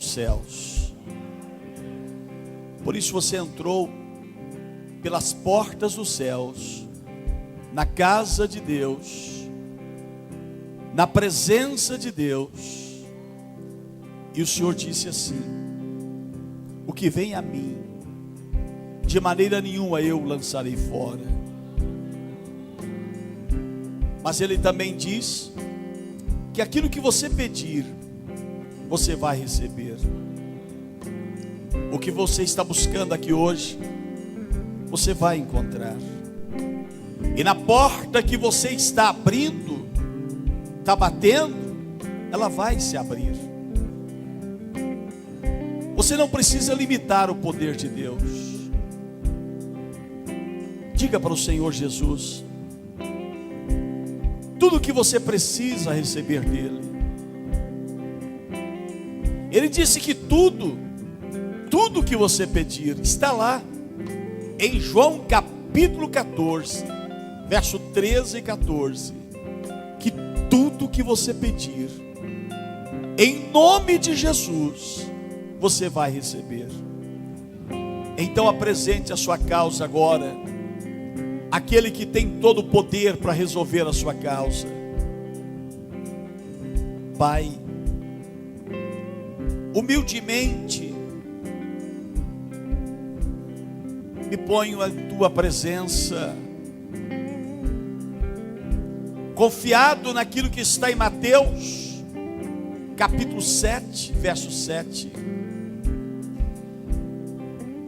nos céus. Por isso você entrou pelas portas dos céus, na casa de Deus, na presença de Deus. E o Senhor disse assim: o que vem a mim, de maneira nenhuma eu lançarei fora. Mas Ele também diz que aquilo que você pedir, você vai receber. O que você está buscando aqui hoje, você vai encontrar. E na porta que você está abrindo, está batendo, ela vai se abrir. Você não precisa limitar o poder de Deus. Diga para o Senhor Jesus tudo o que você precisa receber dele. Ele disse que tudo que você pedir está lá em João capítulo 14, verso 13 e 14, que tudo que você pedir, em nome de Jesus, você vai receber. Então apresente a sua causa agora, aquele que tem todo o poder para resolver a sua causa. Pai, humildemente me ponho em tua presença, confiado naquilo que está em Mateus capítulo 7, verso 7.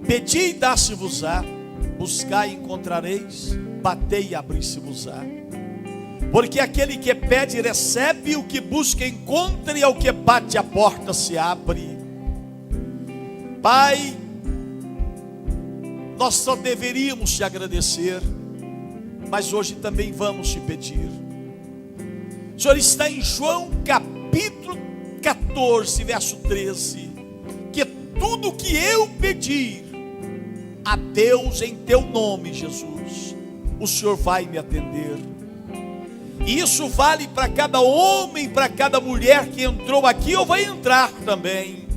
Pedi e dá-se-vos-á, buscai e encontrareis, batei e abri-se-vos-á. Porque aquele que pede recebe, o que busca encontra, e ao que bate a porta se abre. Pai, nós só deveríamos te agradecer, mas hoje também vamos te pedir. O Senhor está em João capítulo 14, verso 13, que tudo que eu pedir a Deus em teu nome, Jesus, o Senhor vai me atender. E isso vale para cada homem, para cada mulher que entrou aqui ou vai entrar também.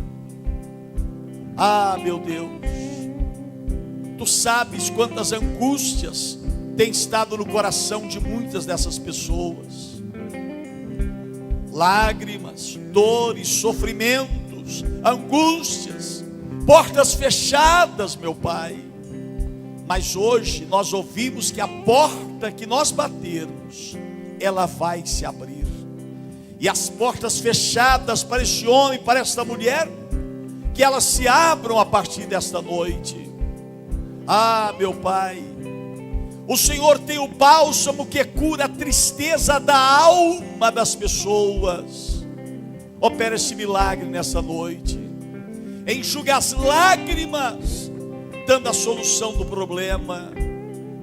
Ah, meu Deus, tu sabes quantas angústias tem estado no coração de muitas dessas pessoas. Lágrimas, dores, sofrimentos, angústias, portas fechadas, meu Pai. Mas hoje nós ouvimos que a porta que nós batermos, ela vai se abrir. E as portas fechadas para este homem, para esta mulher, que elas se abram a partir desta noite. Ah, meu Pai, o Senhor tem o bálsamo que cura a tristeza da alma das pessoas. Opera esse milagre nessa noite. Enxuga as lágrimas, dando a solução do problema.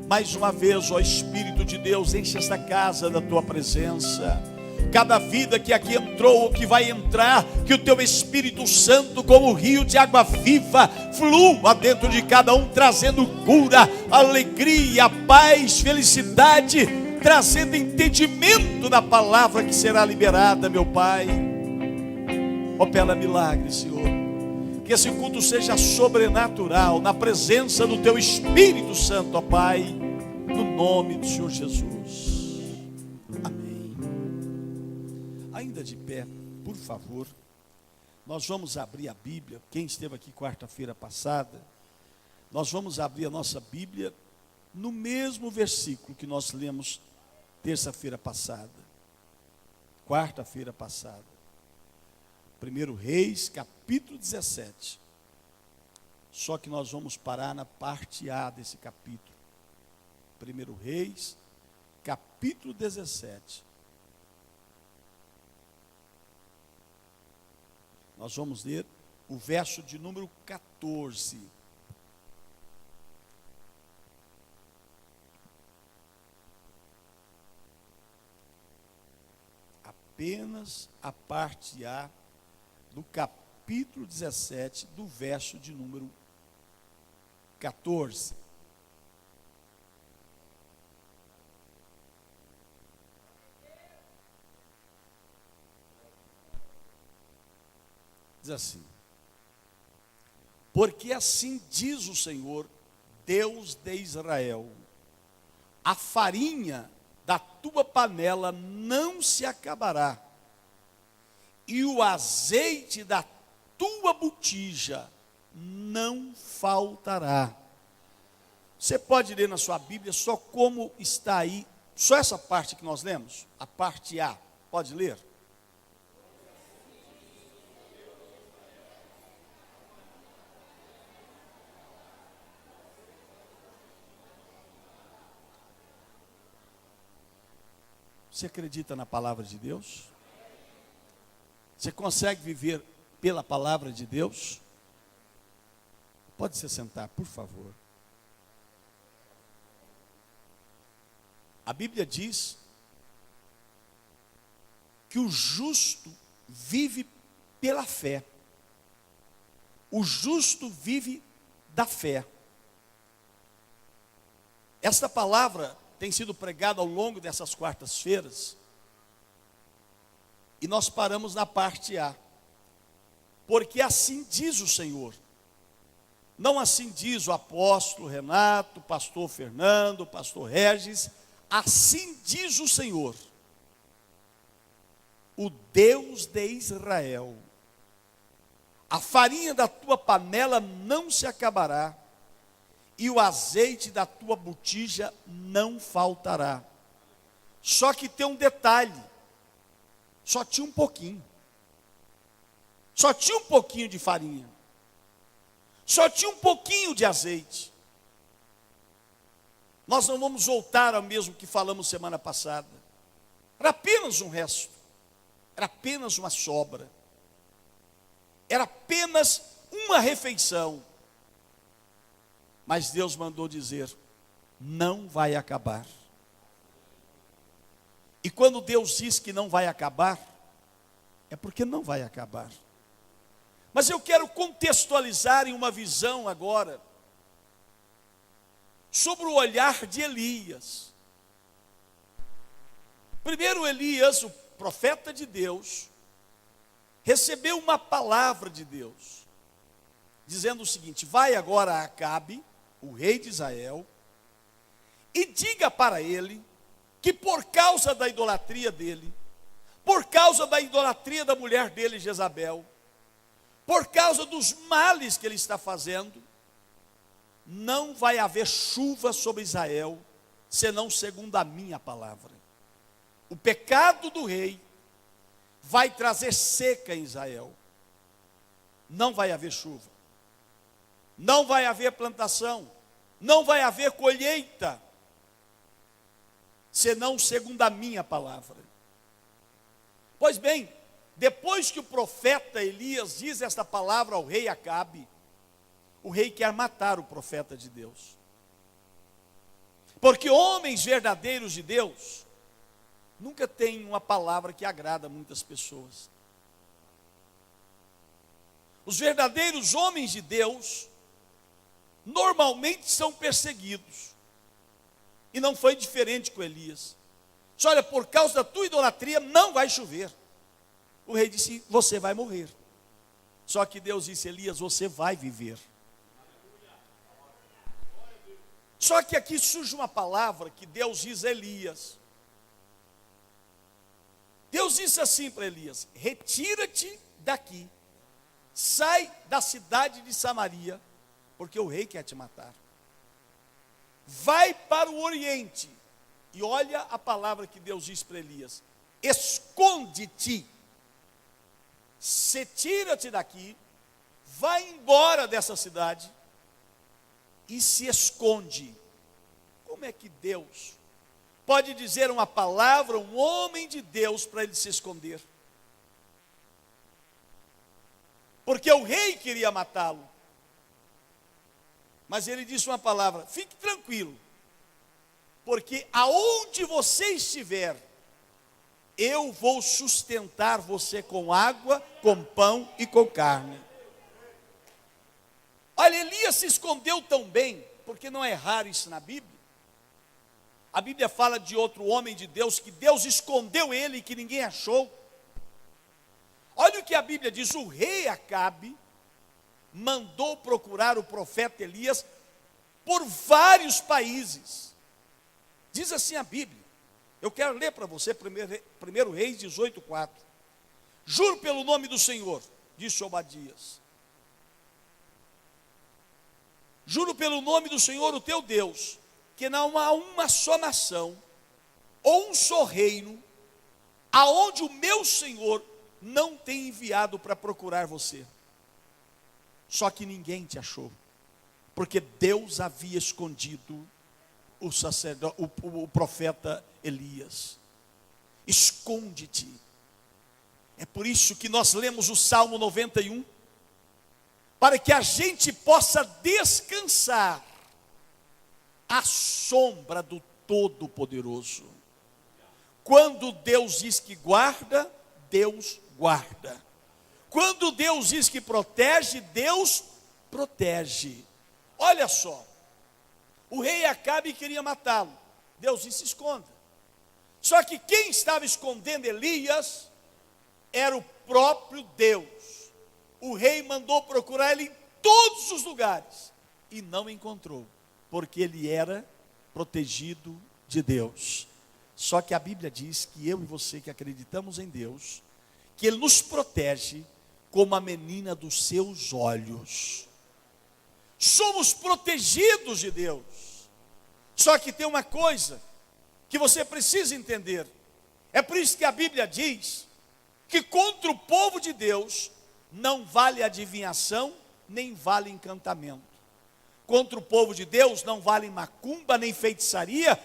Mais uma vez, ó Espírito de Deus, enche esta casa da tua presença. Cada vida que aqui entrou ou que vai entrar, que o teu Espírito Santo, como um rio de água viva, flua dentro de cada um, trazendo cura, alegria, paz, felicidade, trazendo entendimento da palavra que será liberada, meu Pai. Opera milagre, Senhor. Que esse culto seja sobrenatural, na presença do teu Espírito Santo, ó Pai, no nome do Senhor Jesus. Amém. Ainda de pé, por favor, nós vamos abrir a Bíblia. Quem esteve aqui quarta-feira passada, nós vamos abrir a nossa Bíblia no mesmo versículo que nós lemos terça-feira passada, quarta-feira passada. 1 Reis, capítulo 17. Só que nós vamos parar na parte A desse capítulo. 1 Reis, capítulo 17. Nós vamos ler o verso de número 14. Apenas a parte A do capítulo 17, do verso de número 14. Diz assim: Porque assim diz o Senhor, Deus de Israel: a farinha da tua panela não se acabará, e o azeite da tua botija não faltará. Você pode ler na sua Bíblia só como está aí, só essa parte que nós lemos, a parte A, pode ler? Você acredita na palavra de Deus? Você consegue viver pela palavra de Deus? Pode se sentar, por favor. A Bíblia diz que o justo vive pela fé. O justo vive da fé. Esta palavra tem sido pregada ao longo dessas quartas-feiras, e nós paramos na parte A, porque assim diz o Senhor, não assim diz o apóstolo Renato, o pastor Fernando, o pastor Regis, assim diz o Senhor, o Deus de Israel: a farinha da tua panela não se acabará, e o azeite da tua botija não faltará. Só que tem um detalhe, só tinha um pouquinho. Só tinha um pouquinho de farinha. Só tinha um pouquinho de azeite. Nós não vamos voltar ao mesmo que falamos semana passada. Era apenas um resto. Era apenas uma sobra. Era apenas uma refeição. Mas Deus mandou dizer: não vai acabar. E quando Deus diz que não vai acabar, é porque não vai acabar. Mas eu quero contextualizar em uma visão agora, sobre o olhar de Elias. Primeiro, Elias, o profeta de Deus, recebeu uma palavra de Deus, dizendo o seguinte: vai agora a Acabe, o rei de Israel, e diga para ele que por causa da idolatria dele, por causa da idolatria da mulher dele, Jezabel, por causa dos males que ele está fazendo, não vai haver chuva sobre Israel, senão segundo a minha palavra. O pecado do rei vai trazer seca em Israel. Não vai haver chuva. Não vai haver plantação, não vai haver colheita, senão segundo a minha palavra. Pois bem, depois que o profeta Elias diz esta palavra ao rei Acabe, o rei quer matar o profeta de Deus. Porque homens verdadeiros de Deus nunca têm uma palavra que agrada muitas pessoas. Os verdadeiros homens de Deus normalmente são perseguidos. E não foi diferente com Elias. Disse: olha, por causa da tua idolatria não vai chover. O rei disse: você vai morrer. Só que Deus disse: Elias, você vai viver. Só que aqui surge uma palavra que Deus diz a Elias. Deus disse assim para Elias: retira-te daqui, sai da cidade de Samaria, porque o rei quer te matar. Vai para o Oriente. E olha a palavra que Deus diz para Elias: esconde-te, se tira-te daqui, vai embora dessa cidade e se esconde. Como é que Deus pode dizer uma palavra a um homem de Deus para ele se esconder? Porque o rei queria matá-lo. Mas ele disse uma palavra: fique tranquilo, porque aonde você estiver, eu vou sustentar você com água, com pão e com carne. Olha, Elias se escondeu tão bem, porque não é raro isso na Bíblia. A Bíblia fala de outro homem de Deus, que Deus escondeu ele e que ninguém achou. Olha o que a Bíblia diz: o rei Acabe mandou procurar o profeta Elias por vários países. Diz assim a Bíblia. Eu quero ler para você 1 Reis 18:4. Juro pelo nome do Senhor, disse Obadias. Juro pelo nome do Senhor, o teu Deus, que não há uma só nação, ou um só reino, aonde o meu Senhor não tem enviado para procurar você. Só que ninguém te achou, porque Deus havia escondido o profeta Elias. Esconde-te. É por isso que nós lemos o Salmo 91, para que a gente possa descansar à sombra do Todo-Poderoso. Quando Deus diz que guarda, Deus guarda. Quando Deus diz que protege, Deus protege. Olha só, o rei Acabe queria matá-lo. Deus disse: esconda. Só que quem estava escondendo Elias era o próprio Deus. O rei mandou procurar ele em todos os lugares e não encontrou, porque ele era protegido de Deus. Só que a Bíblia diz que eu e você que acreditamos em Deus, que Ele nos protege como a menina dos seus olhos. Somos protegidos de Deus. Só que tem uma coisa que você precisa entender. É por isso que a Bíblia diz que contra o povo de Deus não vale adivinhação, nem vale encantamento. Contra o povo de Deus não vale macumba, nem feitiçaria,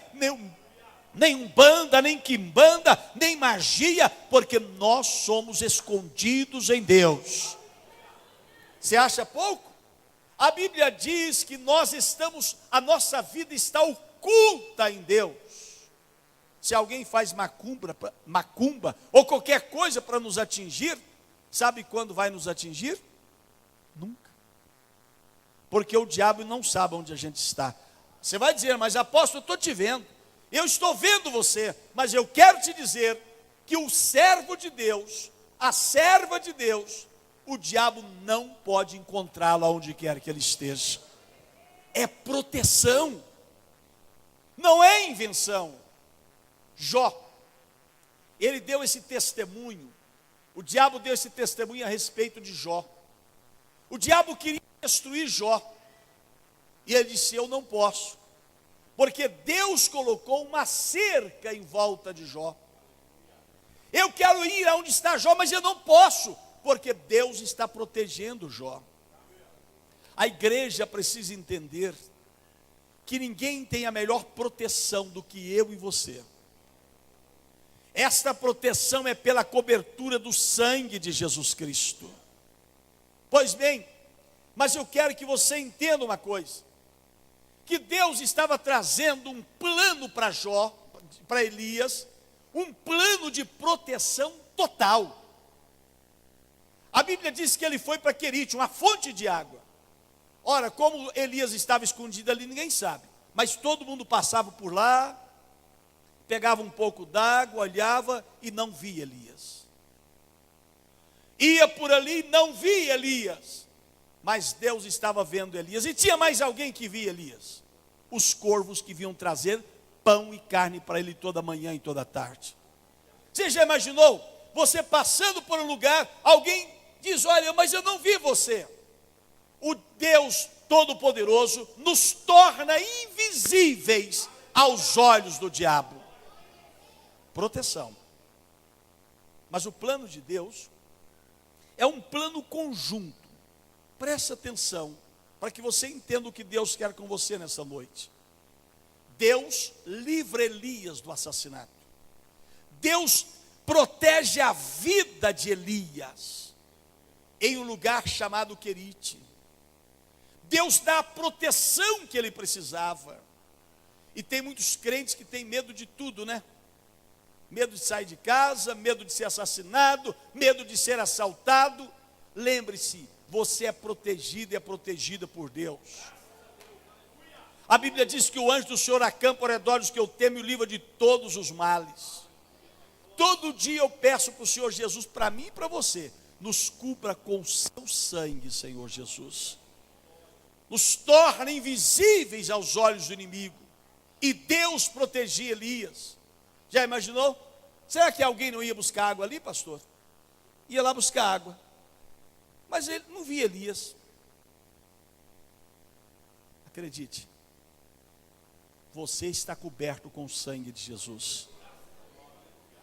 nem umbanda, nem quimbanda, nem magia, porque nós somos escondidos em Deus. Você acha pouco? A Bíblia diz que a nossa vida está oculta em Deus. Se alguém faz macumba ou qualquer coisa para nos atingir, sabe quando vai nos atingir? Nunca. Porque o diabo não sabe onde a gente está. Você vai dizer: mas apóstolo, eu estou te vendo. Eu estou vendo você, mas eu quero te dizer que o servo de Deus, a serva de Deus, o diabo não pode encontrá-lo aonde quer que ele esteja. É proteção, não é invenção. Jó, ele deu esse testemunho, o diabo deu esse testemunho a respeito de Jó. O diabo queria destruir Jó, e ele disse: eu não posso, porque Deus colocou uma cerca em volta de Jó. Eu quero ir aonde está Jó, mas eu não posso, porque Deus está protegendo Jó. A igreja precisa entender que ninguém tem a melhor proteção do que eu e você. Esta proteção é pela cobertura do sangue de Jesus Cristo. Pois bem, mas eu quero que você entenda uma coisa, que Deus estava trazendo um plano para Jó, para Elias, um plano de proteção total. A Bíblia diz que ele foi para Querite, uma fonte de água. Ora, como Elias estava escondido ali, ninguém sabe, mas todo mundo passava por lá, pegava um pouco d'água, olhava e não via Elias. Ia por ali, não via Elias, mas Deus estava vendo Elias. E tinha mais alguém que via Elias: os corvos que vinham trazer pão e carne para ele toda manhã e toda tarde. Você já imaginou, você passando por um lugar, alguém diz: olha, mas eu não vi você. O Deus Todo-Poderoso nos torna invisíveis aos olhos do diabo. Proteção. Mas o plano de Deus é um plano conjunto. Preste atenção, para que você entenda o que Deus quer com você nessa noite. Deus livra Elias do assassinato. Deus protege a vida de Elias em um lugar chamado Querite. Deus dá a proteção que ele precisava. E tem muitos crentes que têm medo de tudo, né? Medo de sair de casa, medo de ser assassinado, medo de ser assaltado. Lembre-se, você é protegido e é protegida por Deus. A Bíblia diz que o anjo do Senhor acampa ao redor dos que eu temo e o livra de todos os males. Todo dia eu peço para o Senhor Jesus, para mim e para você, nos cubra com o seu sangue, Senhor Jesus. Nos torna invisíveis aos olhos do inimigo. E Deus protegia Elias. Já imaginou? Será que alguém não ia buscar água ali, pastor? Ia lá buscar água. Mas ele não via Elias. Acredite. Você está coberto com o sangue de Jesus.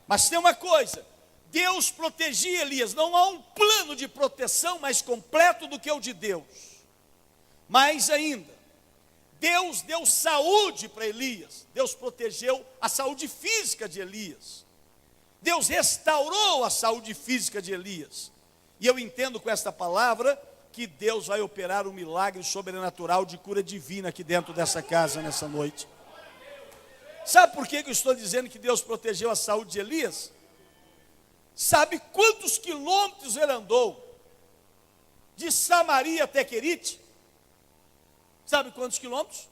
Mas tem uma coisa. Deus protegia Elias. Não há um plano de proteção mais completo do que o de Deus. Mais ainda, Deus deu saúde para Elias. Deus protegeu a saúde física de Elias. Deus restaurou a saúde física de Elias. E eu entendo com esta palavra que Deus vai operar um milagre sobrenatural de cura divina aqui dentro dessa casa nessa noite. Sabe por que eu estou dizendo que Deus protegeu a saúde de Elias? Sabe quantos quilômetros ele andou de Samaria até Querite? Sabe quantos quilômetros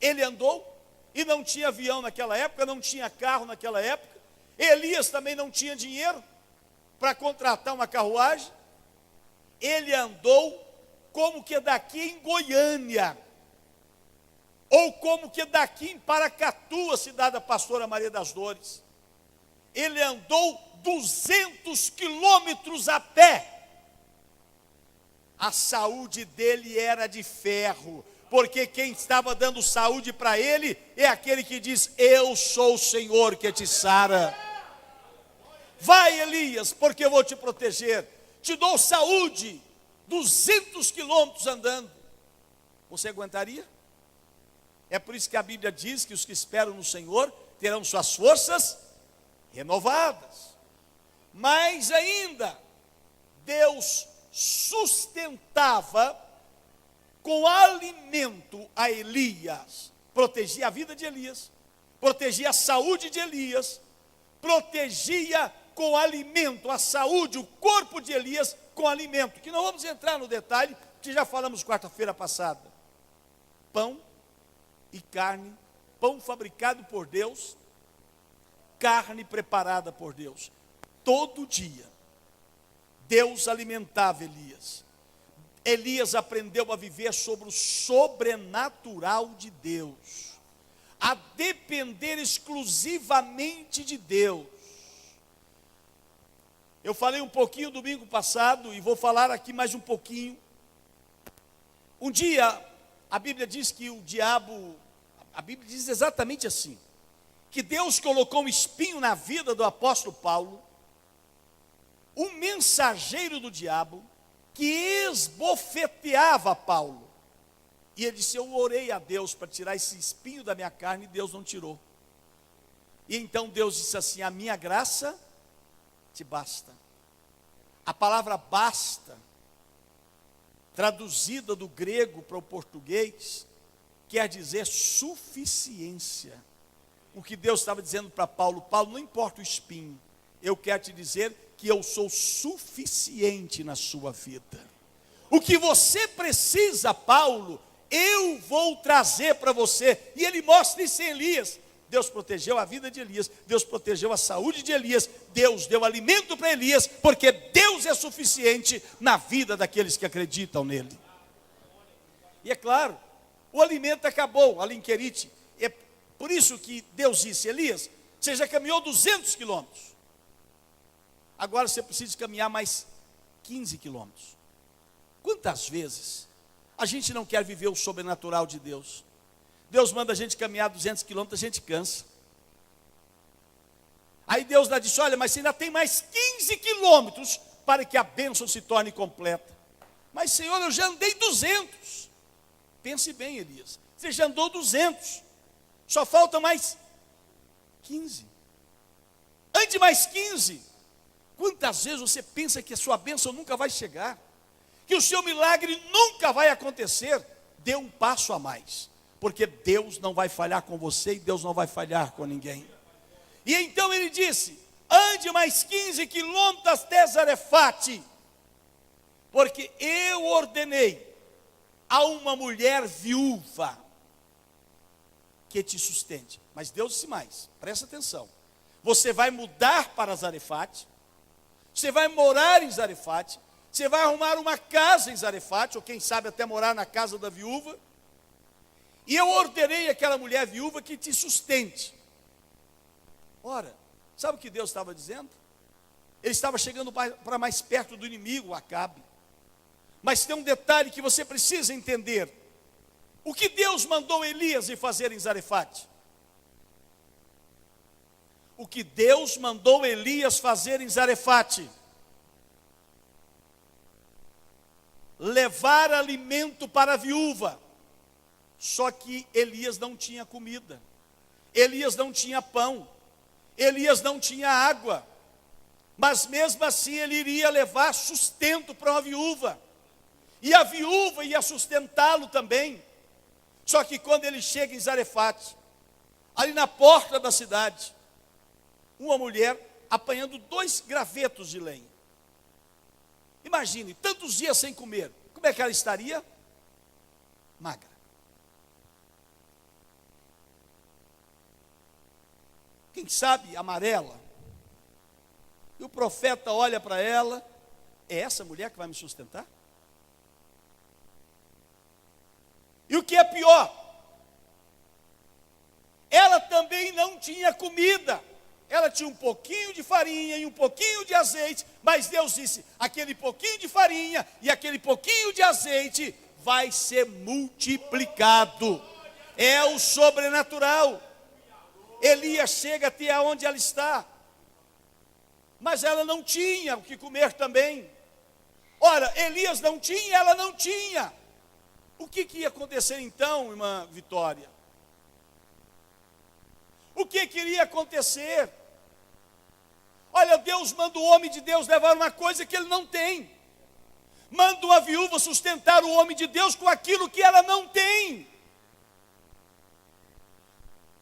ele andou? E não tinha avião naquela época, não tinha carro naquela época. Elias também não tinha dinheiro para contratar uma carruagem. Ele andou como que daqui em Goiânia, ou como que daqui em Paracatu, a cidade da pastora Maria das Dores. Ele andou 200 quilômetros a pé. A saúde dele era de ferro, porque quem estava dando saúde para ele é aquele que diz: eu sou o Senhor que te sara. Vai, Elias, porque eu vou te proteger. Te dou saúde, 200 quilômetros andando. Você aguentaria? É por isso que a Bíblia diz que os que esperam no Senhor terão suas forças renovadas. Mais ainda, Deus sustentava com alimento a Elias, protegia a vida de Elias, protegia a saúde de Elias, protegia com alimento a saúde, o corpo de Elias com alimento, que não vamos entrar no detalhe, que já falamos quarta-feira passada. Pão e carne, pão fabricado por Deus, carne preparada por Deus. Todo dia, Deus alimentava Elias. Elias aprendeu a viver sobre o sobrenatural de Deus, a depender exclusivamente de Deus. Eu falei um pouquinho domingo passado e vou falar aqui mais um pouquinho. Um dia, a Bíblia diz que o diabo, a Bíblia diz exatamente assim, que Deus colocou um espinho na vida do apóstolo Paulo, um mensageiro do diabo, que esbofeteava Paulo. E ele disse: eu orei a Deus para tirar esse espinho da minha carne, e Deus não tirou. E então Deus disse assim: a minha graça te basta. A palavra basta, traduzida do grego para o português, quer dizer suficiência. O que Deus estava dizendo para Paulo: Paulo, não importa o espinho, eu quero te dizer que eu sou suficiente na sua vida. O que você precisa, Paulo, eu vou trazer para você. E ele mostra isso em Elias. Deus protegeu a vida de Elias, Deus protegeu a saúde de Elias, Deus deu alimento para Elias, porque Deus é suficiente na vida daqueles que acreditam nele. E é claro, o alimento acabou ali em Querite. É por isso que Deus disse: Elias, você já caminhou 200 quilômetros. Agora você precisa caminhar mais 15 quilômetros. Quantas vezes a gente não quer viver o sobrenatural de Deus? Deus manda a gente caminhar 200 quilômetros, a gente cansa. Aí Deus ainda disse: olha, mas você ainda tem mais 15 quilômetros para que a bênção se torne completa. Mas Senhor, eu já andei 200. Pense bem, Elias, você já andou 200. Só falta mais 15. Ande mais 15. Quantas vezes você pensa que a sua bênção nunca vai chegar, que o seu milagre nunca vai acontecer? Dê um passo a mais, porque Deus não vai falhar com você e Deus não vai falhar com ninguém. E então ele disse: ande mais 15 quilômetros até Zarefate, porque eu ordenei a uma mulher viúva que te sustente. Mas Deus disse mais, presta atenção: você vai mudar para Zarefate, você vai morar em Zarefate, você vai arrumar uma casa em Zarefate, ou quem sabe até morar na casa da viúva, e eu ordenei àquela mulher viúva que te sustente. Ora, sabe o que Deus estava dizendo? Ele estava chegando para mais perto do inimigo, Acabe. Mas tem um detalhe que você precisa entender. O que Deus mandou Elias ir fazer em Zarefate? O que Deus mandou Elias fazer em Zarefate? Levar alimento para a viúva. Só que Elias não tinha comida, Elias não tinha pão, Elias não tinha água, mas mesmo assim ele iria levar sustento para uma viúva, e a viúva ia sustentá-lo também. Só que quando ele chega em Zarefate, ali na porta da cidade, uma mulher apanhando 2 gravetos de lenha. Imagine, tantos dias sem comer, como é que ela estaria? Magra. Quem sabe amarela. E o profeta olha para ela: é essa mulher que vai me sustentar? E o que é pior, ela também não tinha comida. Ela tinha um pouquinho de farinha e um pouquinho de azeite, mas Deus disse: aquele pouquinho de farinha e aquele pouquinho de azeite vai ser multiplicado. É o sobrenatural. Elias chega até onde ela está, mas ela não tinha o que comer também. Ora, Elias não tinha, ela não tinha. O que ia acontecer então, irmã Vitória? O que iria acontecer? Olha, Deus manda o homem de Deus levar uma coisa que ele não tem. Manda uma viúva sustentar o homem de Deus com aquilo que ela não tem.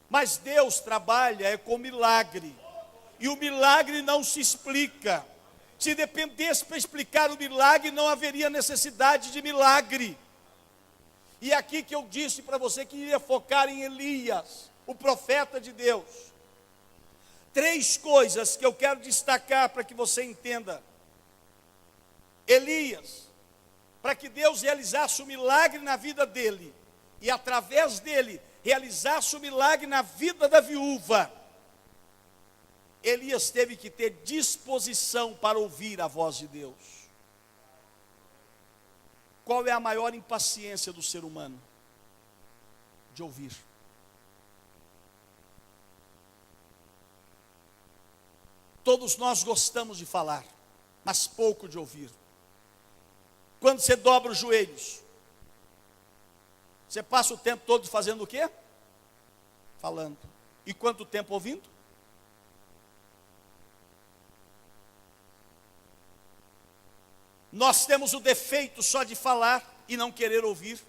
Mas Deus trabalha com milagre. E o milagre não se explica. Se dependesse para explicar o milagre, não haveria necessidade de milagre. E aqui que eu disse para você que iria focar em Elias, o profeta de Deus. 3 coisas que eu quero destacar para que você entenda. Elias, para que Deus realizasse o milagre na vida dele, e através dele realizasse o milagre na vida da viúva, Elias teve que ter disposição para ouvir a voz de Deus. Qual é a maior impaciência do ser humano? De ouvir. Todos nós gostamos de falar, mas pouco de ouvir. Quando você dobra os joelhos, você passa o tempo todo fazendo o quê? Falando. E quanto tempo ouvindo? Nós temos o defeito só de falar e não querer ouvir.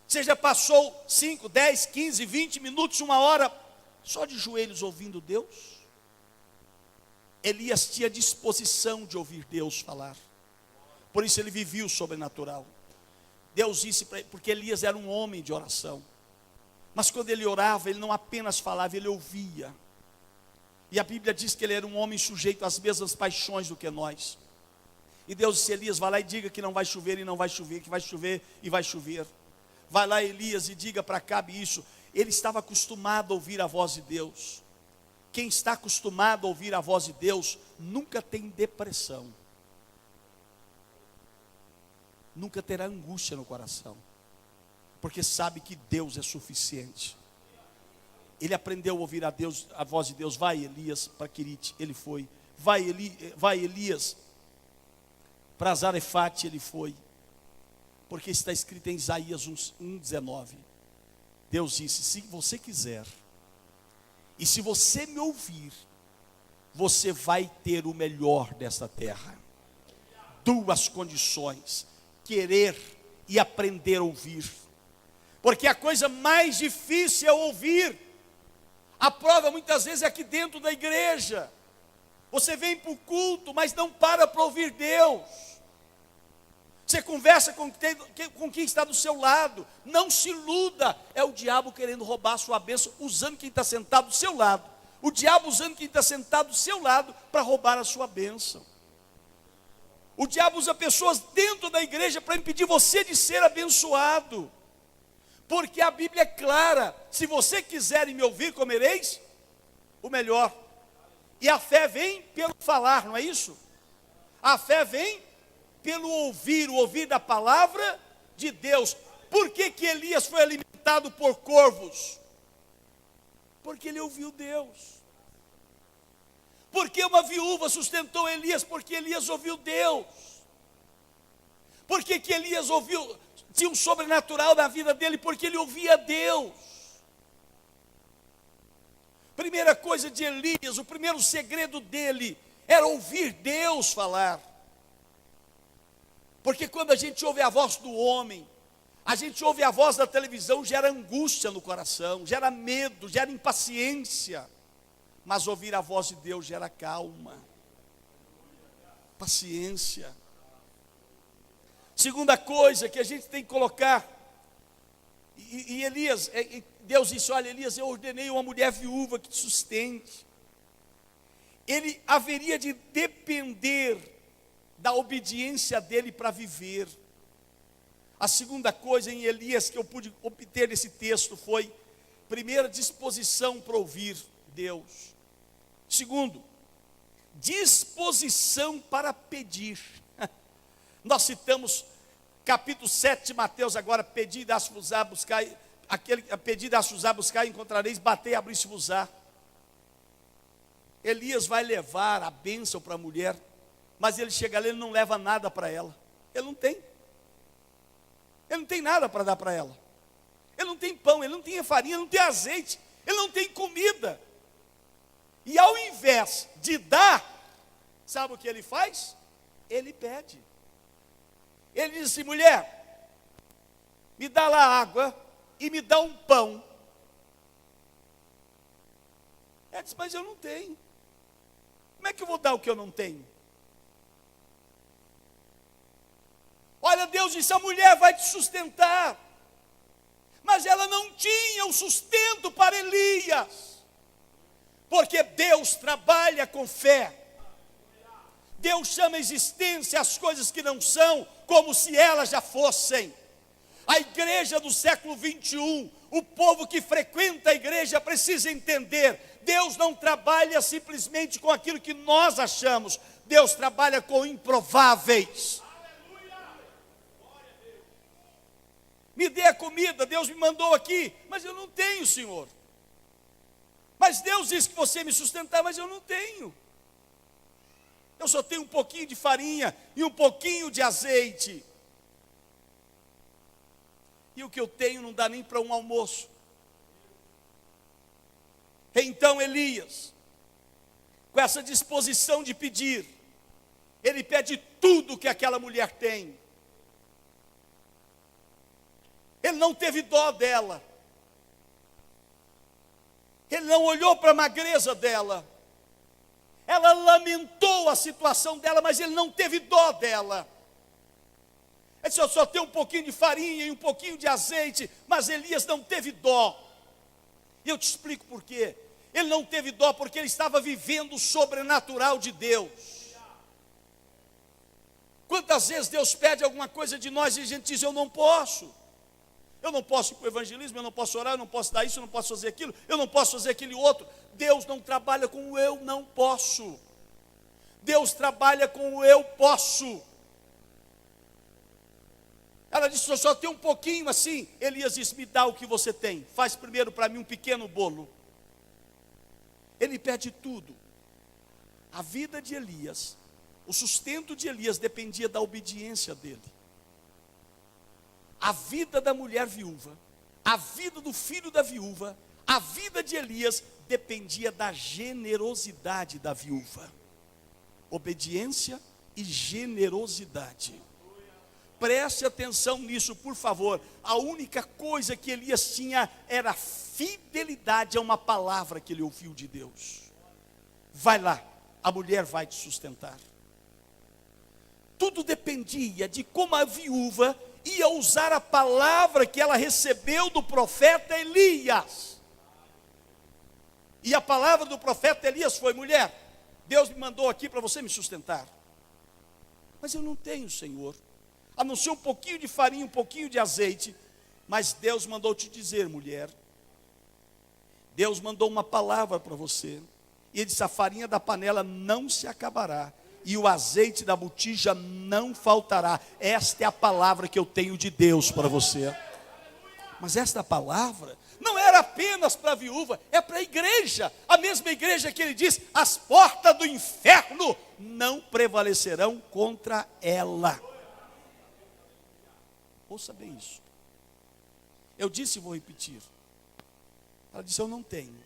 Você já passou 5, 10, 15, 20 minutos, 1 hora, só de joelhos ouvindo Deus? Elias tinha disposição de ouvir Deus falar. Por isso ele vivia o sobrenatural. Deus disse para ele, porque Elias era um homem de oração. Mas quando ele orava, ele não apenas falava, ele ouvia. E a Bíblia diz que ele era um homem sujeito às mesmas paixões do que nós. E Deus disse: Elias, vai lá e diga que não vai chover e não vai chover, que vai chover e vai chover. Vai lá, Elias, e diga para Acabe isso. Ele estava acostumado a ouvir a voz de Deus. Quem está acostumado a ouvir a voz de Deus nunca tem depressão, nunca terá angústia no coração, porque sabe que Deus é suficiente. Ele aprendeu a ouvir a Deus, a voz de Deus. Vai, Elias, para Querite, ele foi. Vai, Elias, para Zarefate, ele foi. Porque está escrito em Isaías 1:19. Deus disse: se você quiser, e se você me ouvir, você vai ter o melhor desta terra. 2 condições: querer e aprender a ouvir. Porque a coisa mais difícil é ouvir. A prova muitas vezes é aqui dentro da igreja. Você vem para o culto, mas não para ouvir Deus. Você conversa com quem está do seu lado. Não se iluda. É o diabo querendo roubar a sua bênção, usando quem está sentado do seu lado. O diabo usando quem está sentado do seu lado para roubar a sua bênção. O diabo usa pessoas dentro da igreja para impedir você de ser abençoado. Porque a Bíblia é clara: se você quiser me ouvir, comereis o melhor. E a fé vem pelo falar, não é isso? A fé vem pelo ouvir, o ouvir da palavra de Deus. Por que que Elias foi alimentado por corvos? Porque ele ouviu Deus. Porque uma viúva sustentou Elias? Porque Elias ouviu Deus. Por que que Elias tinha um sobrenatural na vida dele? Porque ele ouvia Deus. Primeira coisa de Elias, o primeiro segredo dele era ouvir Deus falar. Porque quando a gente ouve a voz do homem, a gente ouve a voz da televisão, gera angústia no coração, gera medo, gera impaciência. Mas ouvir a voz de Deus gera calma, paciência. Segunda coisa que a gente tem que colocar, e Elias, Deus disse: olha, Elias, eu ordenei uma mulher viúva que te sustente. Ele haveria de depender da obediência dele para viver. A segunda coisa em Elias que eu pude obter nesse texto foi, primeira, disposição para ouvir Deus. Segundo, disposição para pedir. Nós citamos capítulo 7 de Mateus agora: pedi e dar-se-vos-á, buscai, pedi e dar-se-vos-á, buscai e encontrareis, batei e abrir-se-vos-á. Elias vai levar a bênção para a mulher, mas ele chega ali, ele não leva nada para ela. Ele não tem. Ele não tem nada para dar para ela. Ele não tem pão, ele não tem farinha, ele não tem azeite, ele não tem comida. E ao invés de dar, sabe o que ele faz? Ele pede. Ele diz assim: mulher, me dá lá água e me dá um pão. Ela disse: mas eu não tenho. Como é que eu vou dar o que eu não tenho? Olha, Deus disse: a mulher vai te sustentar. Mas ela não tinha o sustento para Elias. Porque Deus trabalha com fé. Deus chama a existência as coisas que não são, como se elas já fossem. A igreja do século 21, o povo que frequenta a igreja precisa entender: Deus não trabalha simplesmente com aquilo que nós achamos. Deus trabalha com improváveis. Me dê a comida, Deus me mandou aqui, mas eu não tenho, Senhor. Mas Deus disse que você me sustentar, mas eu não tenho. Eu só tenho um pouquinho de farinha e um pouquinho de azeite. E o que eu tenho não dá nem para um almoço. Então Elias, com essa disposição de pedir, ele pede tudo que aquela mulher tem. Ele não teve dó dela. Ele não olhou para a magreza dela. Ela lamentou a situação dela, mas ele não teve dó dela. Ele disse: eu só tenho um pouquinho de farinha e um pouquinho de azeite. Mas Elias não teve dó. E eu te explico por quê. Ele não teve dó porque ele estava vivendo o sobrenatural de Deus. Quantas vezes Deus pede alguma coisa de nós e a gente diz: eu não posso. Eu não posso ir para o evangelismo, eu não posso orar, eu não posso dar isso, eu não posso fazer aquilo, eu não posso fazer aquele outro. Deus não trabalha com o eu não posso. Deus trabalha com o eu posso. Ela disse: eu só tenho um pouquinho assim. Elias disse: me dá o que você tem. Faz primeiro para mim um pequeno bolo. Ele pede tudo. A vida de Elias, o sustento de Elias dependia da obediência dele. A vida da mulher viúva, a vida do filho da viúva, a vida de Elias dependia da generosidade da viúva. Obediência e generosidade. Preste atenção nisso, por favor. A única coisa que Elias tinha era fidelidade a uma palavra que ele ouviu de Deus. Vai lá, a mulher vai te sustentar. Tudo dependia de como a viúva ia usar a palavra que ela recebeu do profeta Elias. E a palavra do profeta Elias foi: mulher, Deus me mandou aqui para você me sustentar. Mas eu não tenho, Senhor. A não ser um pouquinho de farinha, um pouquinho de azeite. Mas Deus mandou te dizer, mulher. Deus mandou uma palavra para você. E Ele disse, a farinha da panela não se acabará. E o azeite da botija não faltará. Esta é a palavra que eu tenho de Deus para você. Mas esta palavra não era apenas para a viúva, é para a igreja. A mesma igreja que ele diz, as portas do inferno não prevalecerão contra ela. Ouça bem isso. Eu disse e vou repetir. Ela disse, eu não tenho.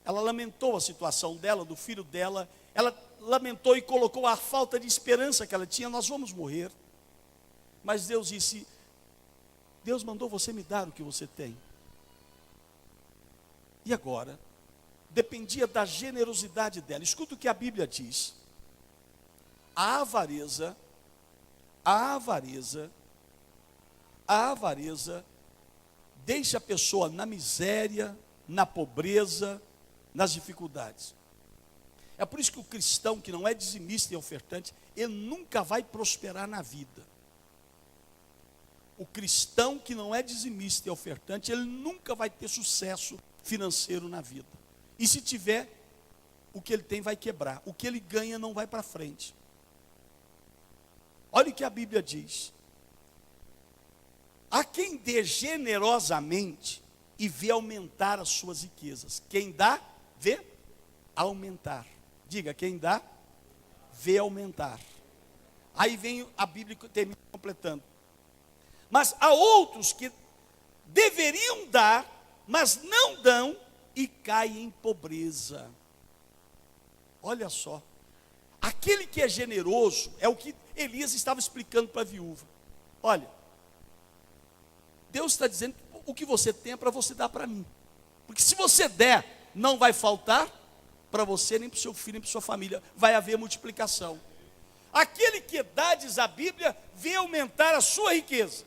Ela lamentou a situação dela, do filho dela. Ela lamentou e colocou a falta de esperança que ela tinha. Nós vamos morrer. Mas Deus disse, Deus mandou você me dar o que você tem. E agora, dependia da generosidade dela. Escuta o que a Bíblia diz. A avareza deixa a pessoa na miséria, na pobreza, nas dificuldades. É por isso que o cristão que não é dizimista e ofertante, ele nunca vai prosperar na vida. O cristão que não é dizimista e ofertante, ele nunca vai ter sucesso financeiro na vida. E se tiver, o que ele tem vai quebrar. O que ele ganha não vai para frente. Olha o que a Bíblia diz. Há quem dê generosamente e vê aumentar as suas riquezas. Quem dá, vê aumentar. Diga, quem dá, vê aumentar. Aí vem a Bíblia termina completando. Mas há outros que deveriam dar, mas não dão e caem em pobreza. Olha só. Aquele que é generoso é o que Elias estava explicando para a viúva. Olha, Deus está dizendo que o que você tem é para você dar para mim. Porque se você der, não vai faltar para você, nem para o seu filho, nem para a sua família. Vai haver multiplicação. Aquele que dá, diz a Bíblia, vê aumentar a sua riqueza.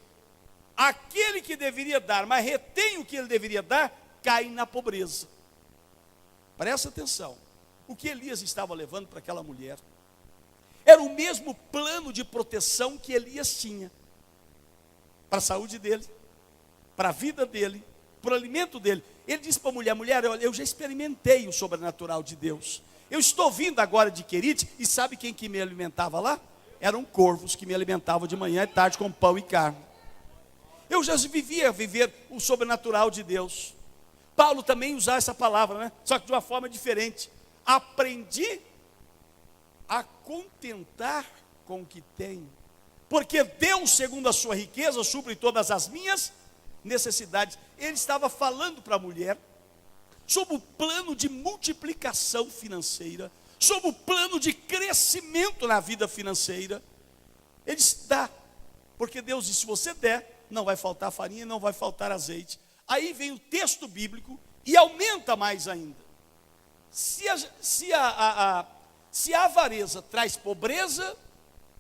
Aquele que deveria dar, mas retém o que ele deveria dar, cai na pobreza. Presta atenção. O que Elias estava levando para aquela mulher era o mesmo plano de proteção que Elias tinha para a saúde dele, para a vida dele, para o alimento dele. Ele disse para a mulher, mulher, eu já experimentei o sobrenatural de Deus. Eu estou vindo agora de Querite, e sabe quem que me alimentava lá? Eram corvos que me alimentavam de manhã e tarde com pão e carne. Eu já vivia viver o sobrenatural de Deus. Paulo também usava essa palavra, né? Só que de uma forma diferente. Aprendi a contentar com o que tenho, porque Deus, segundo a sua riqueza, supre todas as minhas necessidades. Ele estava falando para a mulher sobre o plano de multiplicação financeira, sobre o plano de crescimento na vida financeira. Ele disse, dá, porque Deus disse, se você der, não vai faltar farinha, não vai faltar azeite. Aí vem o texto bíblico e aumenta mais ainda. Se a avareza traz pobreza,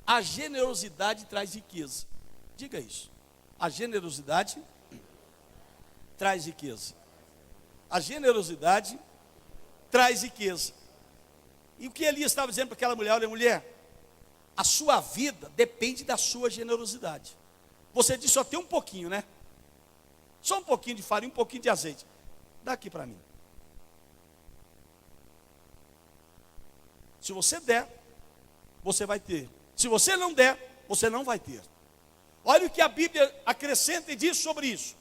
a generosidade traz riqueza. Diga isso. A generosidade traz riqueza. A generosidade traz riqueza. E o que Elias estava dizendo para aquela mulher? Olha, mulher, a sua vida depende da sua generosidade. Você disse, só tem um pouquinho, né? Só um pouquinho de farinha, um pouquinho de azeite. Dá aqui para mim. Se você der, você vai ter. Se você não der, você não vai ter. Olha o que a Bíblia acrescenta e diz sobre isso.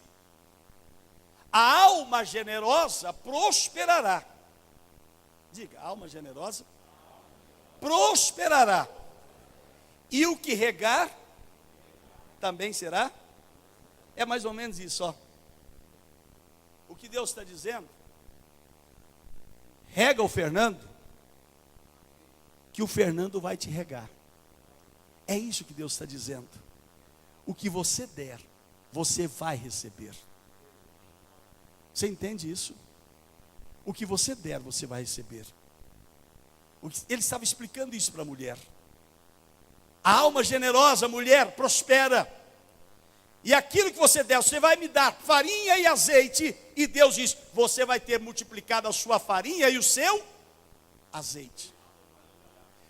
A alma generosa prosperará. Diga, a alma generosa prosperará. E o que regar também será. É mais ou menos isso, ó. O que Deus está dizendo, rega o Fernando, que o Fernando vai te regar. É isso que Deus está dizendo. O que você der, você vai receber. Você entende isso? O que você der, você vai receber. Ele estava explicando isso para a mulher. A alma generosa, mulher, prospera. E aquilo que você der, você vai me dar farinha e azeite. E Deus diz, você vai ter multiplicado a sua farinha e o seu azeite.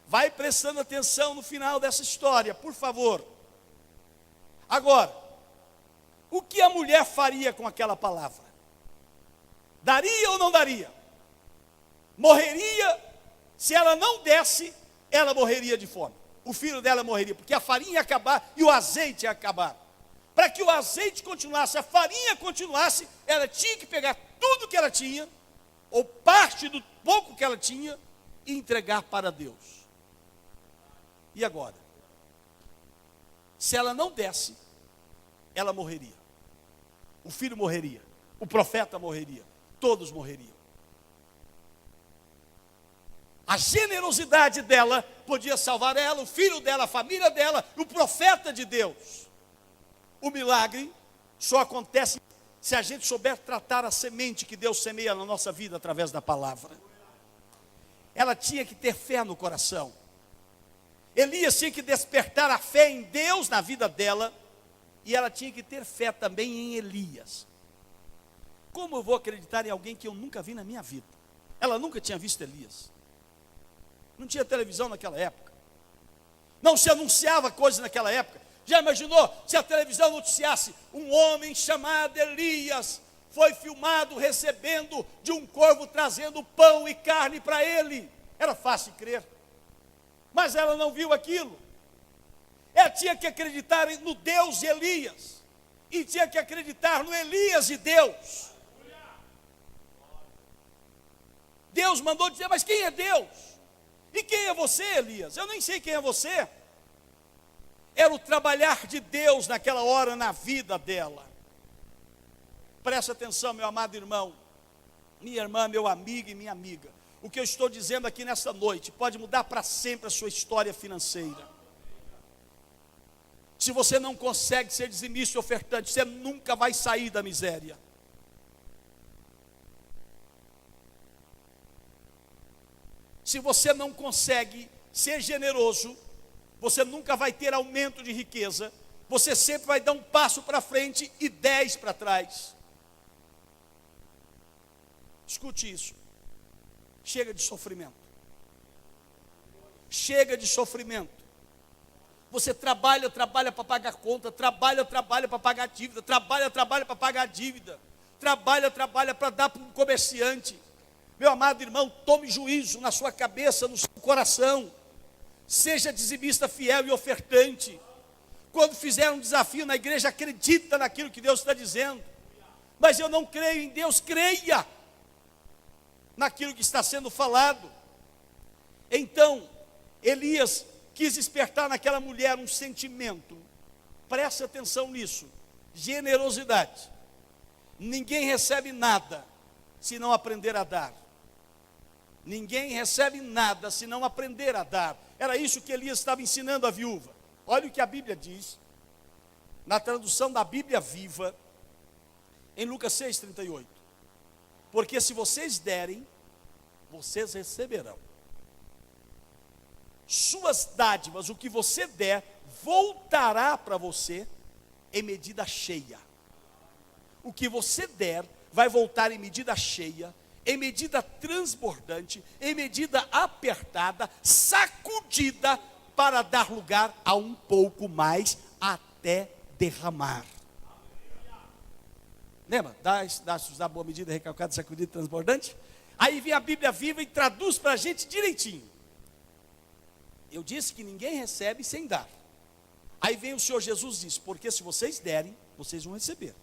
Vai prestando atenção no final dessa história, por favor. Agora, o que a mulher faria com aquela palavra? Daria ou não daria? Morreria, se ela não desse, ela morreria de fome. O filho dela morreria, porque a farinha ia acabar e o azeite ia acabar. Para que o azeite continuasse, a farinha continuasse, ela tinha que pegar tudo que ela tinha, ou parte do pouco que ela tinha, e entregar para Deus. E agora? Se ela não desse, ela morreria. O filho morreria, o profeta morreria, todos morreriam. A generosidade dela podia salvar ela, o filho dela, a família dela, o profeta de Deus. O milagre só acontece se a gente souber tratar a semente que Deus semeia na nossa vida através da palavra. Ela tinha que ter fé no coração. Elias tinha que despertar a fé em Deus na vida dela, e ela tinha que ter fé também em Elias. Como eu vou acreditar em alguém que eu nunca vi na minha vida? Ela nunca tinha visto Elias. Não tinha televisão naquela época. Não se anunciava coisas naquela época. Já imaginou se a televisão noticiasse um homem chamado Elias foi filmado recebendo de um corvo, trazendo pão e carne para ele? Era fácil de crer. Mas ela não viu aquilo. Ela tinha que acreditar no Deus de Elias. E tinha que acreditar no Elias de Deus. Deus mandou dizer, mas quem é Deus? E quem é você, Elias? Eu nem sei quem é você. Era o trabalhar de Deus naquela hora na vida dela. Presta atenção, meu amado irmão, minha irmã, meu amigo e minha amiga. O que eu estou dizendo aqui nessa noite pode mudar para sempre a sua história financeira. Se você não consegue ser dizimista e ofertante, você nunca vai sair da miséria. Se você não consegue ser generoso, você nunca vai ter aumento de riqueza. Você sempre vai dar um passo para frente e 10 para trás. Escute isso. Chega de sofrimento. Chega de sofrimento. Você trabalha para pagar conta, trabalha para pagar dívida, trabalha para pagar dívida, trabalha para dar para um comerciante. Meu amado irmão, tome juízo na sua cabeça, no seu coração. Seja dizimista fiel e ofertante. Quando fizer um desafio na igreja, acredita naquilo que Deus está dizendo. Mas eu não creio em Deus, creia naquilo que está sendo falado. Então, Elias quis despertar naquela mulher um sentimento. Preste atenção nisso. Generosidade. Ninguém recebe nada se não aprender a dar. Ninguém recebe nada se não aprender a dar. Era isso que Elias estava ensinando a viúva. Olha o que a Bíblia diz, na tradução da Bíblia Viva, em Lucas 6,38. Porque se vocês derem, vocês receberão. Suas dádivas, o que você der, voltará para você em medida cheia. O que você der, vai voltar em medida cheia, em medida transbordante, em medida apertada, sacudida, para dar lugar a um pouco mais, até derramar. Lembra? Dá boa medida, recalcada, sacudida, transbordante. Aí vem a Bíblia Viva e traduz para a gente direitinho. Eu disse que ninguém recebe sem dar. Aí vem o Senhor Jesus e diz, porque se vocês derem, vocês vão receber.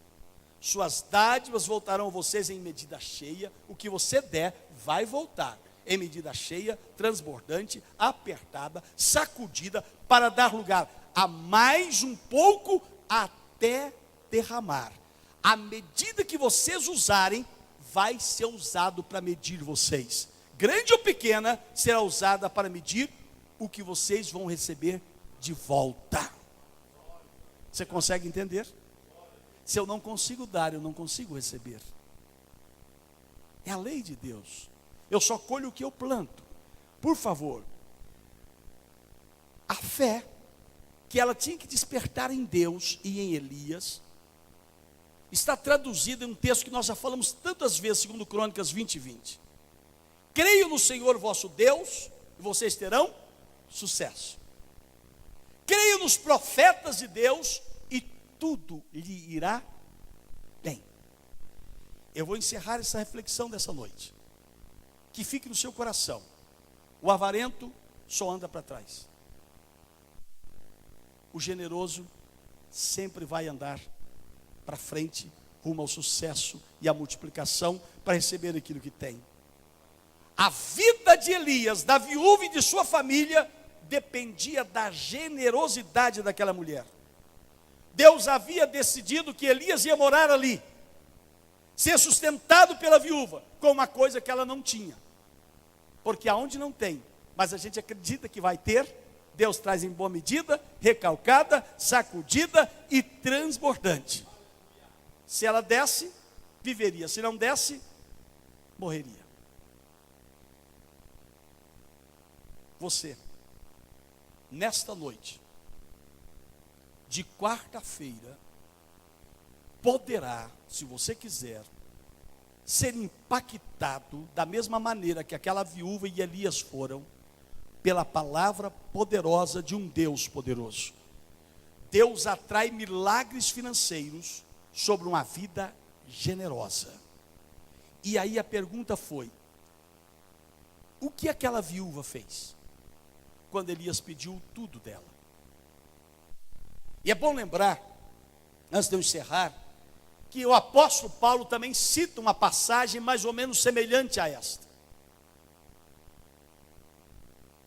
Suas dádivas voltarão a vocês em medida cheia. O que você der, vai voltar em medida cheia, transbordante, apertada, sacudida, para dar lugar a mais um pouco, até derramar. A medida que vocês usarem, vai ser usado para medir vocês. Grande ou pequena, será usada para medir o que vocês vão receber de volta. Você consegue entender? Se eu não consigo dar, eu não consigo receber. É a lei de Deus. Eu só colho o que eu planto. Por favor, a fé que ela tinha que despertar em Deus e em Elias, está traduzida em um texto que nós já falamos tantas vezes, segundo Crônicas 20:20. Creio no Senhor vosso Deus, e vocês terão sucesso. Creio nos profetas de Deus e tudo lhe irá bem. Eu vou encerrar essa reflexão dessa noite. Que fique no seu coração. O avarento só anda para trás. O generoso sempre vai andar para frente, rumo ao sucesso e à multiplicação, para receber aquilo que tem. A vida de Elias, da viúva e de sua família, dependia da generosidade daquela mulher. Deus havia decidido que Elias ia morar ali, ser sustentado pela viúva, com uma coisa que ela não tinha. Porque aonde não tem, mas a gente acredita que vai ter, Deus traz em boa medida, recalcada, sacudida e transbordante. Se ela desse, viveria. Se não desse, morreria. Você, nesta noite, de quarta-feira, poderá, se você quiser, ser impactado da mesma maneira que aquela viúva e Elias foram, pela palavra poderosa de um Deus poderoso. Deus atrai milagres financeiros sobre uma vida generosa. E aí a pergunta foi: o que aquela viúva fez quando Elias pediu tudo dela? E é bom lembrar, antes de eu encerrar, que o apóstolo Paulo também cita uma passagem mais ou menos semelhante a esta.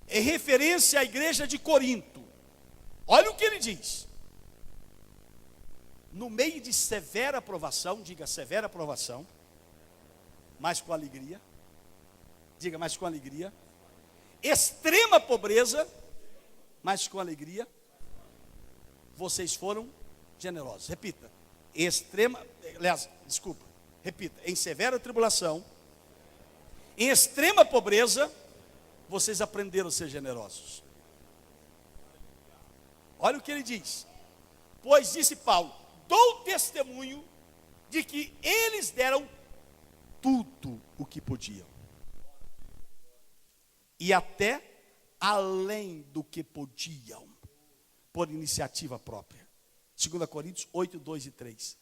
É referência à igreja de Corinto. Olha o que ele diz. No meio de severa provação, diga severa provação, mas com alegria, diga mas com alegria, extrema pobreza, mas com alegria, vocês foram generosos. Repita, repita, em severa tribulação, em extrema pobreza, vocês aprenderam a ser generosos. Olha o que ele diz. Pois disse Paulo, dou testemunho de que eles deram tudo o que podiam. E até além do que podiam, por iniciativa própria. 2 Coríntios 8, 2 e 3.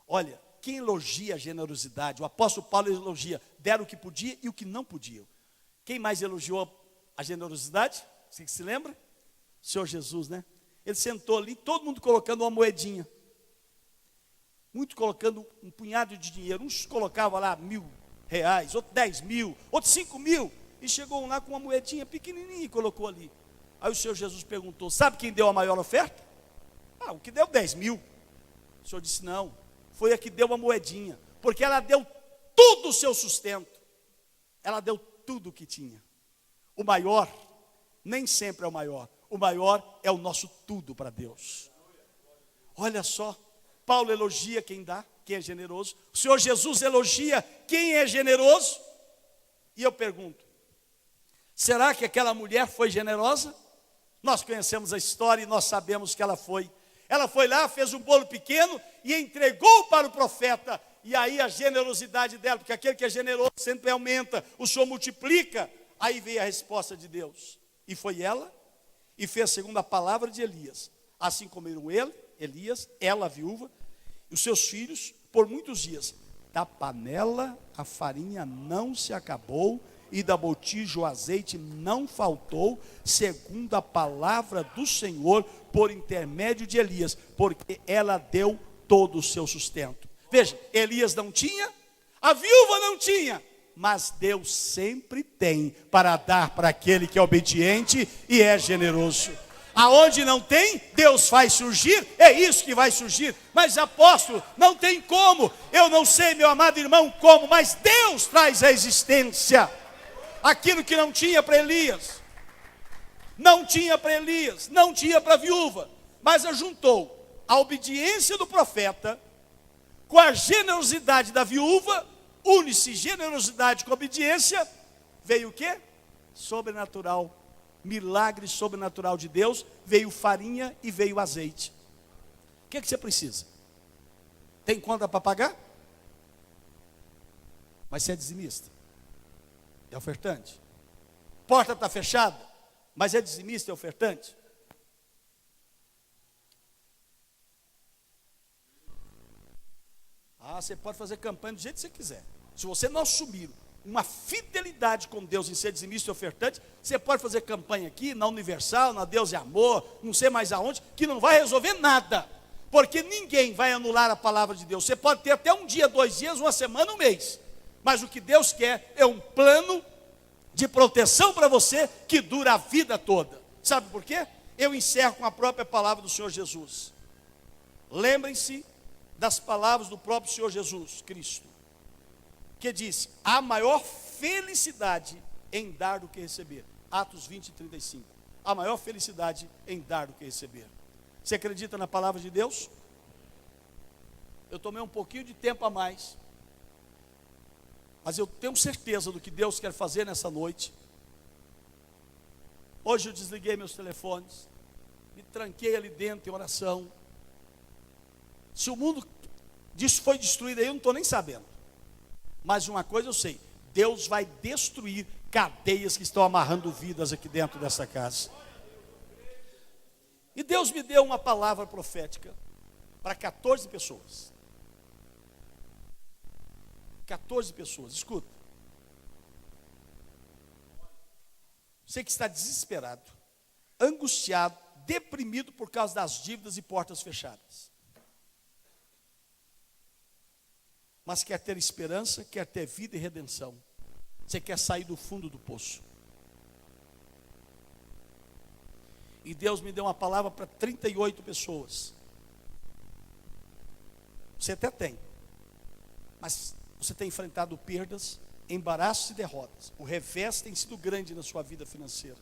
Olha, quem elogia a generosidade, o apóstolo Paulo elogia, deram o que podia e o que não podiam. Quem mais elogiou a generosidade? Você que se lembra? O Senhor Jesus, né? Ele sentou ali, todo mundo colocando uma moedinha. Muito colocando um punhado de dinheiro. Uns colocavam lá R$1.000, outros 10.000, outros 5.000. E chegou um lá com uma moedinha pequenininha e colocou ali. Aí o Senhor Jesus perguntou, sabe quem deu a maior oferta? O que deu 10.000. O Senhor disse, não, foi a que deu a moedinha. Porque ela deu tudo o seu sustento. Ela deu tudo o que tinha. O maior, nem sempre é o maior. O maior é o nosso tudo para Deus. Olha só, Paulo elogia quem dá, quem é generoso. O Senhor Jesus elogia quem é generoso. E eu pergunto, será que aquela mulher foi generosa? Nós conhecemos a história e nós sabemos que ela foi. Ela foi lá, fez um bolo pequeno e entregou para o profeta. E aí a generosidade dela, porque aquele que é generoso sempre aumenta, o Senhor multiplica. Aí veio a resposta de Deus. E foi ela, e fez segundo a palavra de Elias. Assim comeram ele, Elias, ela, a viúva, e os seus filhos, por muitos dias. Da panela a farinha não se acabou, e da botija o azeite não faltou, segundo a palavra do Senhor, por intermédio de Elias, porque ela deu todo o seu sustento. Veja, Elias não tinha, a viúva não tinha, mas Deus sempre tem para dar para aquele que é obediente e é generoso. Aonde não tem, Deus faz surgir, é isso que vai surgir. Mas apóstolo, não tem como, eu não sei, meu amado irmão, como, mas Deus traz a existência. Aquilo que não tinha para Elias, não tinha para Elias, não tinha para a viúva, mas ajuntou a obediência do profeta com a generosidade da viúva, une-se generosidade com obediência, veio o quê? Sobrenatural, milagre sobrenatural de Deus, veio farinha e veio azeite. O que você precisa? Tem conta para pagar? Mas você é dizimista, é ofertante. Porta está fechada, mas é dizimista e ofertante? Você pode fazer campanha do jeito que você quiser. Se você não assumir uma fidelidade com Deus em ser dizimista e ofertante, você pode fazer campanha aqui, na Universal, na Deus e Amor, não sei mais aonde, que não vai resolver nada. Porque ninguém vai anular a palavra de Deus. Você pode ter até um dia, 2 dias, uma semana, um mês. Mas o que Deus quer é um plano de proteção para você que dura a vida toda. Sabe por quê? Eu encerro com a própria palavra do Senhor Jesus. Lembrem-se das palavras do próprio Senhor Jesus Cristo, que disse: há maior felicidade em dar do que receber. Atos 20, 35. Há maior felicidade em dar do que receber. Você acredita na palavra de Deus? Eu tomei um pouquinho de tempo a mais, mas eu tenho certeza do que Deus quer fazer nessa noite. Hoje eu desliguei meus telefones, me tranquei ali dentro em oração. Se o mundo disso foi destruído aí, eu não estou nem sabendo. Mas uma coisa eu sei: Deus vai destruir cadeias que estão amarrando vidas aqui dentro dessa casa. E Deus me deu uma palavra profética para 14 pessoas. 14 pessoas, escuta. Você que está desesperado, angustiado, deprimido por causa das dívidas e portas fechadas, mas quer ter esperança, quer ter vida e redenção. Você quer sair do fundo do poço. E Deus me deu uma palavra para 38 pessoas. Você até tem, mas você tem enfrentado perdas, embaraços e derrotas. O revés tem sido grande na sua vida financeira.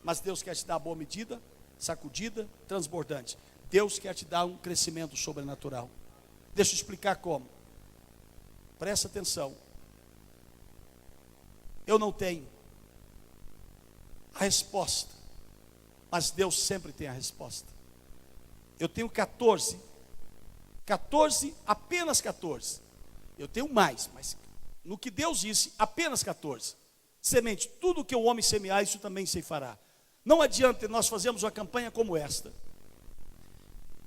Mas Deus quer te dar a boa medida, sacudida, transbordante. Deus quer te dar um crescimento sobrenatural. Deixa eu explicar como. Presta atenção. Eu não tenho a resposta, mas Deus sempre tem a resposta. Eu tenho 14, apenas 14. Eu tenho mais, mas no que Deus disse, apenas 14. Semente, tudo que o homem semear, isso também se fará. Não adianta nós fazermos uma campanha como esta,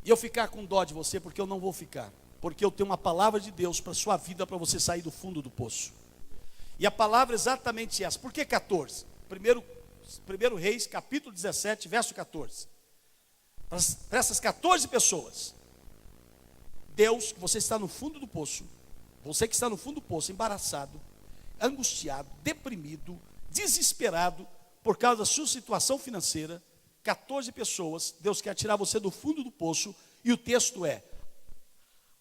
e eu ficar com dó de você, porque eu não vou ficar. Porque eu tenho uma palavra de Deus para a sua vida, para você sair do fundo do poço. E a palavra é exatamente essa. Por que 14? Primeiro Reis, capítulo 17, verso 14. Para essas 14 pessoas, Deus, você está no fundo do poço, você que está no fundo do poço, embaraçado, angustiado, deprimido, desesperado, por causa da sua situação financeira, 14 pessoas, Deus quer tirar você do fundo do poço, e o texto é: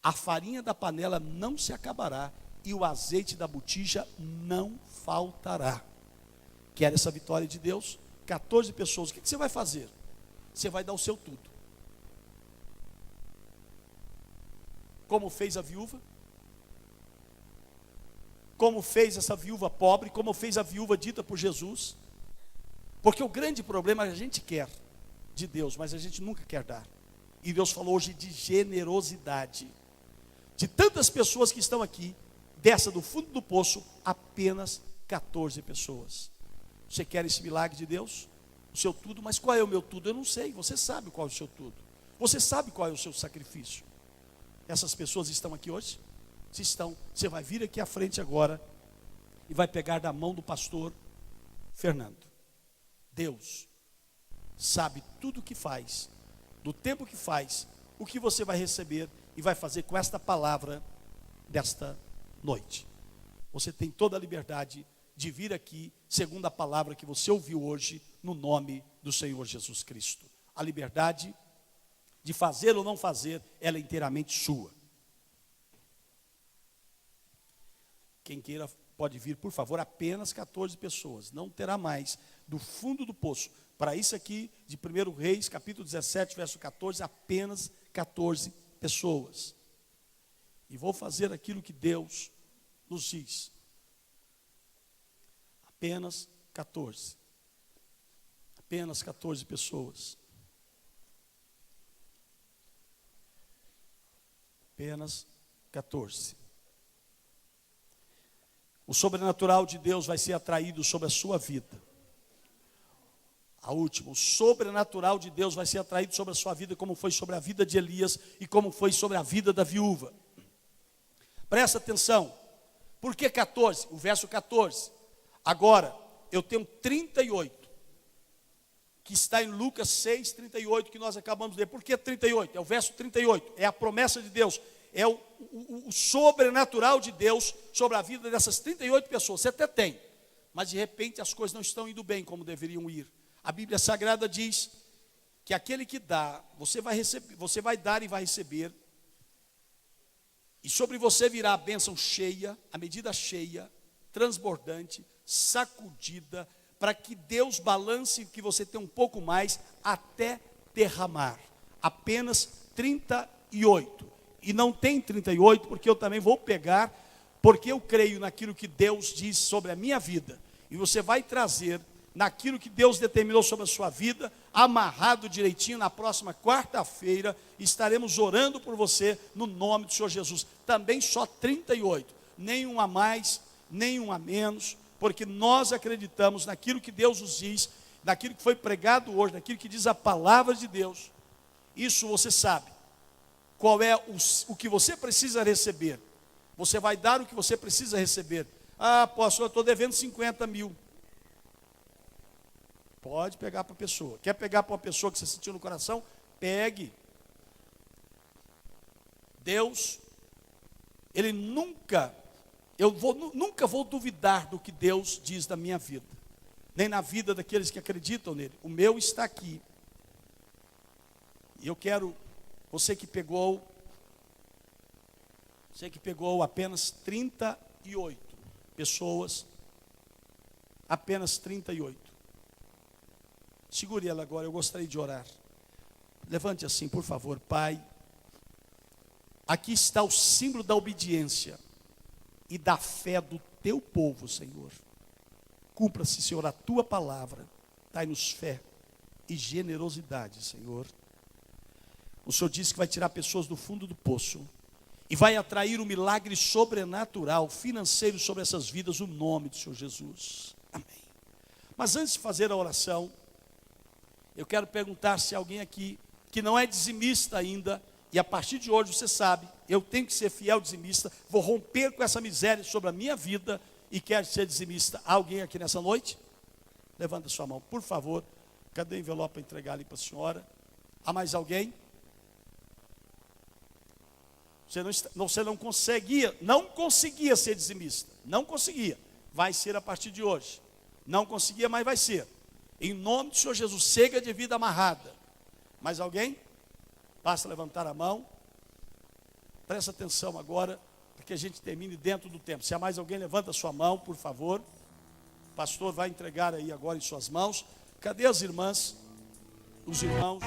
a farinha da panela não se acabará, e o azeite da botija não faltará. Quer essa vitória de Deus? 14 pessoas, o que você vai fazer? Você vai dar o seu tudo. Como fez a viúva? Como fez essa viúva pobre? Como fez a viúva dita por Jesus? Porque o grande problema é que a gente quer de Deus, mas a gente nunca quer dar. E Deus falou hoje de generosidade. De tantas pessoas que estão aqui, dessa do fundo do poço, apenas 14 pessoas. Você quer esse milagre de Deus? O seu tudo, mas qual é o meu tudo? Eu não sei, você sabe qual é o seu tudo. Você sabe qual é o seu sacrifício. Essas pessoas estão aqui hoje? Se estão, você vai vir aqui à frente agora e vai pegar da mão do pastor Fernando. Deus sabe tudo o que faz, do tempo que faz, o que você vai receber e vai fazer com esta palavra desta noite. Você tem toda a liberdade de vir aqui, segundo a palavra que você ouviu hoje, no nome do Senhor Jesus Cristo. A liberdade de fazer ou não fazer, ela é inteiramente sua. Quem queira pode vir, por favor, apenas 14 pessoas, não terá mais, do fundo do poço. Para isso aqui, de 1 Reis, capítulo 17, verso 14, apenas 14 pessoas. E vou fazer aquilo que Deus nos diz. Apenas 14. Apenas 14 pessoas. Apenas 14. O sobrenatural de Deus vai ser atraído sobre a sua vida. A última, o sobrenatural de Deus vai ser atraído sobre a sua vida, como foi sobre a vida de Elias e como foi sobre a vida da viúva. Presta atenção. Por que 14? O verso 14. Agora, eu tenho 38, que está em Lucas 6, 38, que nós acabamos de ler. Por que 38? É o verso 38, é a promessa de Deus, é o sobrenatural de Deus sobre a vida dessas 38 pessoas. Você até tem, mas de repente as coisas não estão indo bem como deveriam ir. A Bíblia Sagrada diz que aquele que dá, você vai receber, você vai dar e vai receber, e sobre você virá a bênção cheia, a medida cheia, transbordante, sacudida, para que Deus balance, que você tenha um pouco mais, até derramar. Apenas 38. E não tem 38, porque eu também vou pegar, porque eu creio naquilo que Deus diz sobre a minha vida. E você vai trazer naquilo que Deus determinou sobre a sua vida, amarrado direitinho. Na próxima quarta-feira estaremos orando por você no nome do Senhor Jesus. Também só 38, nenhum a mais, nenhum a menos, porque nós acreditamos naquilo que Deus nos diz, naquilo que foi pregado hoje, naquilo que diz a palavra de Deus. Isso você sabe qual é o que você precisa receber. Você vai dar o que você precisa receber. Ah, pastor, eu estou devendo 50 mil. Pode pegar para a pessoa. Quer pegar para uma pessoa que você sentiu no coração? Pegue. Deus, Ele nunca vou duvidar do que Deus diz da minha vida, nem na vida daqueles que acreditam nele. O meu está aqui. E eu quero, você que pegou apenas 38 pessoas, apenas 38. Segure ela agora, eu gostaria de orar. Levante assim, por favor. Pai, aqui está o símbolo da obediência e da fé do teu povo, Senhor. Cumpra-se, Senhor, a tua palavra. Dai-nos fé e generosidade, Senhor. O Senhor disse que vai tirar pessoas do fundo do poço e vai atrair um milagre sobrenatural, financeiro sobre essas vidas, no nome do Senhor Jesus. Amém. Mas antes de fazer a oração, eu quero perguntar se alguém aqui que não é dizimista ainda, e a partir de hoje você sabe, eu tenho que ser fiel dizimista, vou romper com essa miséria sobre a minha vida e quero ser dizimista. Há alguém aqui nessa noite? Levanta sua mão, por favor. Cadê o envelope para entregar ali para a senhora? Há mais alguém? Você não conseguia ser dizimista, não conseguia, vai ser a partir de hoje. Não conseguia, mas vai ser. Em nome do Senhor Jesus, chega de vida amarrada. Mais alguém? Basta levantar a mão. Presta atenção agora, para que a gente termine dentro do tempo. Se há mais alguém, levanta a sua mão, por favor. O pastor vai entregar aí agora em suas mãos. Cadê as irmãs? Os irmãos?